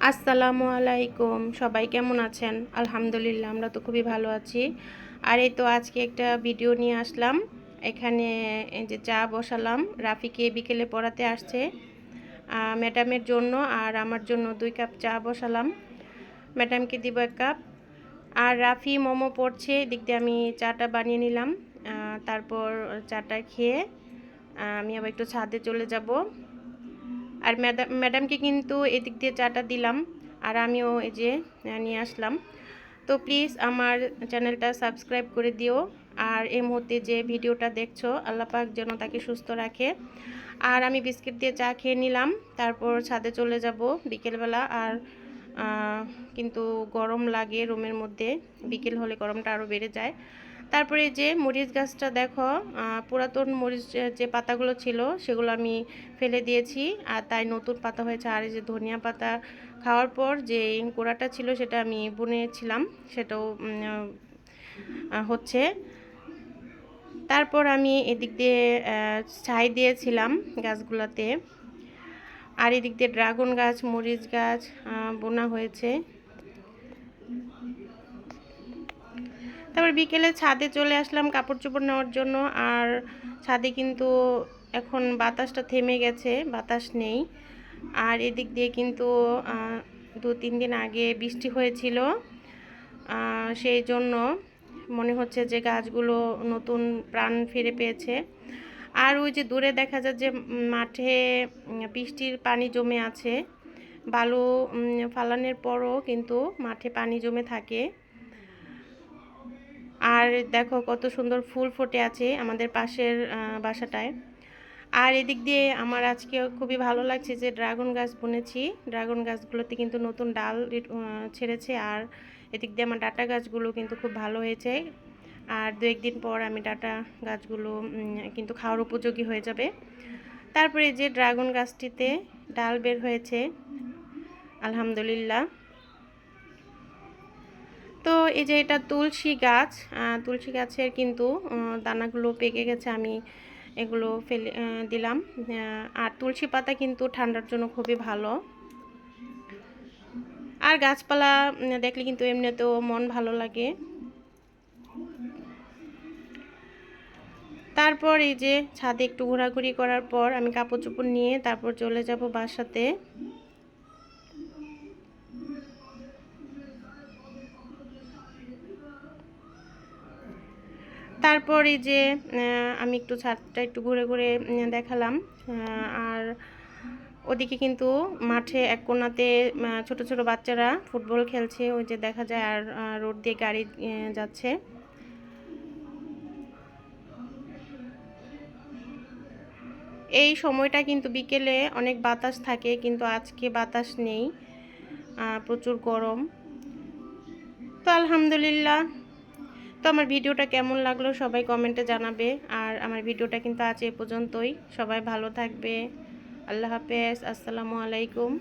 আসসালামু আলাইকুম। সবাই কেমন আছেন? আলহামদুলিল্লাহ আমরা তো খুবই ভালো আছি। আর এই তো আজকে একটা ভিডিও নিয়ে আসলাম। এখানে এই যে চা বসালাম, রাফিকে বিকেলে পড়াতে আসছে। ম্যাডামের জন্য আর আমার জন্য 2 কাপ চা বসালাম। ম্যাডামকে দিব 1 কাপ। আর রাফি মোমো পড়ছে, এদিক দিয়ে আমি চাটা বানিয়ে নিলাম। তারপর চাটা খেয়ে আমি আবার একটু ছাদে চলে যাব। আর ম্যাডামকে কিন্তু এদিক দিয়ে চাটা দিলাম, আর আমিও এই যে নিয়ে আসলাম। তো প্লিজ আমার চ্যানেলটা সাবস্ক্রাইব করে দিও। আর এই মুহূর্তে যে ভিডিওটা দেখছো, আল্লাহ পাক যেন তাকে সুস্থ রাখে। আর আমি বিস্কিট দিয়ে চা খেয়ে নিলাম, তারপর ছাদে চলে যাব বিকেলবেলা। আর কিন্তু গরম লাগে রুমের মধ্যে, বিকেল হলে গরমটা আরও বেড়ে যায়। তারপরে যে মরিচ গাছটা দেখো, পুরাতন মরিচ যে পাতাগুলো ছিল সেগুলো আমি ফেলে দিয়েছি, আর তাই নতুন পাতা হয়েছে। আর এই যে ধনিয়া পাতা খাওয়ার পর যে গোড়াটা ছিল সেটা আমি বুনেছিলাম, সেটাও হচ্ছে। তারপর আমি এদিক দিয়ে ছাই দিয়েছিলাম গাছগুলোতে। আর এদিক দিয়ে ড্রাগন গাছ, মরিচ গাছ বোনা হয়েছে। তারপর বিকেলে ছাদে চলে আসলাম কাপড় চোপড় নেওয়ার জন্য। আর ছাদে কিন্তু এখন বাতাসটা থেমে গেছে, বাতাস নেই। আর এদিক দিয়ে কিন্তু 2-3 দিন আগে বৃষ্টি হয়েছিল, সেই জন্য মনে হচ্ছে যে গাছগুলো নতুন প্রাণ ফিরে পেয়েছে। আর ওই যে দূরে দেখা যায় যে মাঠে বৃষ্টির পানি জমে আছে, বালু ফালানোর পরও কিন্তু মাঠে পানি জমে থাকে। আর দেখো কত সুন্দর ফুল ফুটে আছে আমাদের পাশের বাসাটায়। আর এদিক দিয়ে আমার আজকে খুবই ভালো লাগছে যে ড্রাগন গাছ বুনেছি। ড্রাগন গাছগুলোতে কিন্তু নতুন ডাল ছেড়েছে। আর এদিক দিয়ে আমার ডাটা গাছগুলো কিন্তু খুব ভালো হয়েছে। আর 2-1 দিন পর আমি ডাটা গাছগুলো কিন্তু খাওয়ার উপযোগী হয়ে যাবে। তারপরে যে ড্রাগন গাছটিতে ডাল বের হয়েছে, আলহামদুলিল্লাহ। তো এই যে এটা তুলসী গাছ, তুলসী গাছের কিন্তু দানাগুলো পেকে গেছে, আমি এগুলো ফেলে দিলাম। আর তুলসী পাতা কিন্তু ঠান্ডার জন্য খুবই ভালো। আর গাছপালা দেখলে কিন্তু এমনিতেও মন ভালো লাগে। তারপর এই যে ছাদে একটু ঘোরাঘুরি করার পর আমি কাপড় চোপড় নিয়ে তারপর চলে যাব বাসাতে। তারপর এই যে আমি একটু ছাদটা একটু ঘুরে ঘুরে দেখালাম। আর ওদিকে কিন্তু মাঠে এক কোণাতে ছোট ছোট বাচ্চারা ফুটবল খেলছে, ওই যে দেখা যায়। আর রোড দিয়ে গাড়ি যাচ্ছে। এই সময়টা কিন্তু বিকেলে অনেক বাতাস থাকে, কিন্তু আজকে বাতাস নেই, প্রচুর গরম। তো আলহামদুলিল্লাহ। তো আমার ভিডিওটা কেমন লাগলো সবাই কমেন্টে জানাবে। আর আমার ভিডিওটা কিন্তু আজ এ পর্যন্তই। সবাই ভালো থাকবে। আল্লাহ হাফেজ। আসসালামু আলাইকুম।